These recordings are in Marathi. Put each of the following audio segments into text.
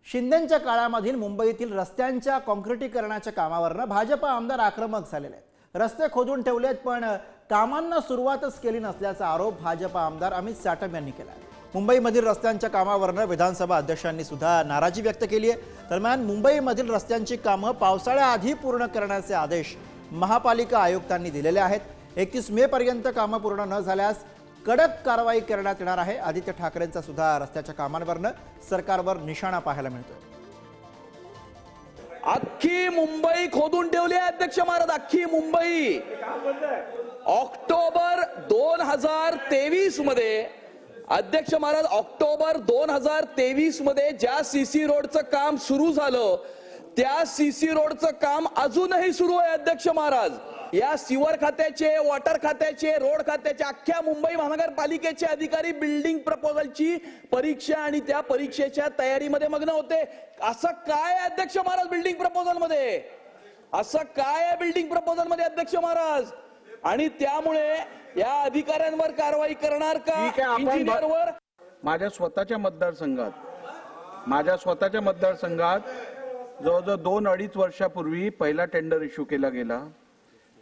शिंदेंच्या काळामधील मुंबईतील रस्त्यांच्या काँक्रिटीकरणाच्या कामावरनं भाजप आमदार आक्रमक झालेले आहेत। रस्ते खोदून ठेवलेत पण कामांना सुरुवातच केली नसल्याचा आरोप भाजप आमदार अमित साटम यांनी केला आहे। मुंबईमधील रस्त्यांच्या कामावरनं विधानसभा अध्यक्षांनी सुद्धा नाराजी व्यक्त केली आहे। दरम्यान मुंबईमधील रस्त्यांची कामं पावसाळ्याआधी पूर्ण करण्याचे आदेश महापालिका आयुक्तांनी दिलेले आहेत। 31 मे पर्यंत कामं पूर्ण न झाल्यास कडक कारवाई करण्यात येणार आहे। आदित्य ठाकरेंचा सुद्धा रस्त्याच्या कामांवरनं सरकारवर निशाणा पाहायला मिळतोय। अख्खी मुंबई खोदून ठेवली आहे अध्यक्ष महाराज, अख्खी मुंबई। ऑक्टोबर 2023 मध्ये अध्यक्ष महाराज, ऑक्टोबर 2023 मध्ये ज्या सीसी रोडचं काम सुरू झालं त्या सीसी रोडचं काम अजूनही सुरू आहे अध्यक्ष महाराज। या सिवर खात्याचे, वॉटर खात्याचे, रोड खात्याचे, अख्ख्या मुंबई महानगरपालिकेचे अधिकारी बिल्डिंग प्रपोजलची परीक्षा आणि त्या परीक्षेच्या तयारीमध्ये मग्न होते। असं काय आहे अध्यक्ष महाराज बिल्डिंग प्रपोजल मध्ये? असं काय आहे बिल्डिंग प्रपोजल मध्ये अध्यक्ष महाराज? आणि त्यामुळे या अधिकाऱ्यांवर कारवाई करणार का? इंजिनियरवर? माझ्या स्वतःच्या मतदारसंघात जवळजवळ 2-2.5 वर्षापूर्वी पहिला टेंडर इश्यू केला गेला।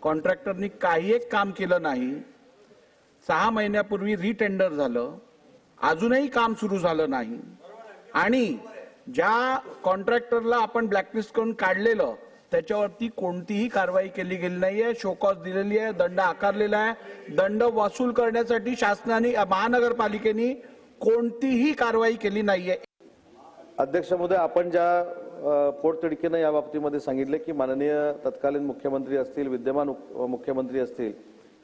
कॉन्ट्रॅक्टरनी काही एक काम केलं नाही। 6 महिन्यापूर्वी रिटेंडर झालं, अजूनही काम सुरू झालं नाही। आणि ज्या कॉन्ट्रॅक्टरला आपण ब्लॅकलिस्ट करून काढलेलं त्याच्यावरती कोणतीही कारवाई केली गेली नाहीये। शोकॉज दिलेली आहे, दंड आकारलेला आहे। दंड वसूल करण्यासाठी शासनाने, महानगरपालिकेने कोणतीही कारवाई केली नाहीये। अध्यक्ष महोदय, आपण ज्या पोटतिडकीने या बाबतीमध्ये सांगितले की माननीय तत्कालीन मुख्यमंत्री असतील, विद्यमान मुख्यमंत्री असतील,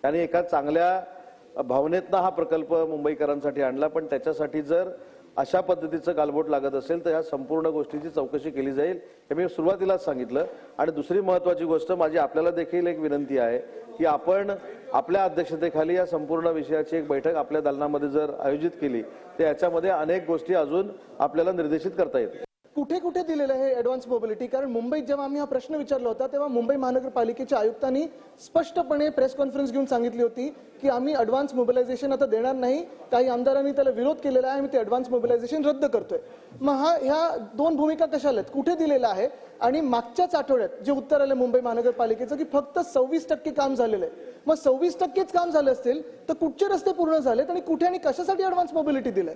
यांनी एका चांगल्या भावनेतनं हा प्रकल्प मुंबईकरांसाठी आणला। पण त्याच्यासाठी जर अशा पद्धतीचं गालबोट लागत असेल तर या संपूर्ण गोष्टीची चौकशी केली जाईल, हे मी सुरुवातीलाच सांगितलं। आणि दुसरी महत्त्वाची गोष्ट माझी आपल्याला देखील एक विनंती आहे की आपण आपल्या अध्यक्षतेखाली या संपूर्ण विषयाची एक बैठक आपल्या दालनामध्ये जर आयोजित केली तर याच्यामध्ये अनेक गोष्टी अजून आपल्याला निर्देशित करता येतील। कुठे कुठे दिलेलं आहे ॲडव्हान्स मोबिलिटी? कारण मुंबईत जेव्हा आम्ही हा प्रश्न विचारला होता तेव्हा मुंबई महानगरपालिकेच्या आयुक्तांनी स्पष्टपणे प्रेस कॉन्फरन्स घेऊन सांगितली होती की आम्ही ॲडव्हान्स मोबिलायझेशन आता देणार नाही। काही आमदारांनी त्याला विरोध केलेला आहे, आम्ही ते ॲडव्हान्स मोबिलायझेशन रद्द करतोय। मग ह्या दोन भूमिका कशा आहेत? कुठे दिलेला आहे? आणि मागच्याच आठवड्यात जे उत्तर आलं मुंबई महानगरपालिकेचं की फक्त 26% काम झालेलं आहे। मग 26%च काम झाले असतील तर कुठचे रस्ते पूर्ण झालेत आणि कुठे आणि कशासाठी ॲडव्हान्स मोबिलिटी दिलंय?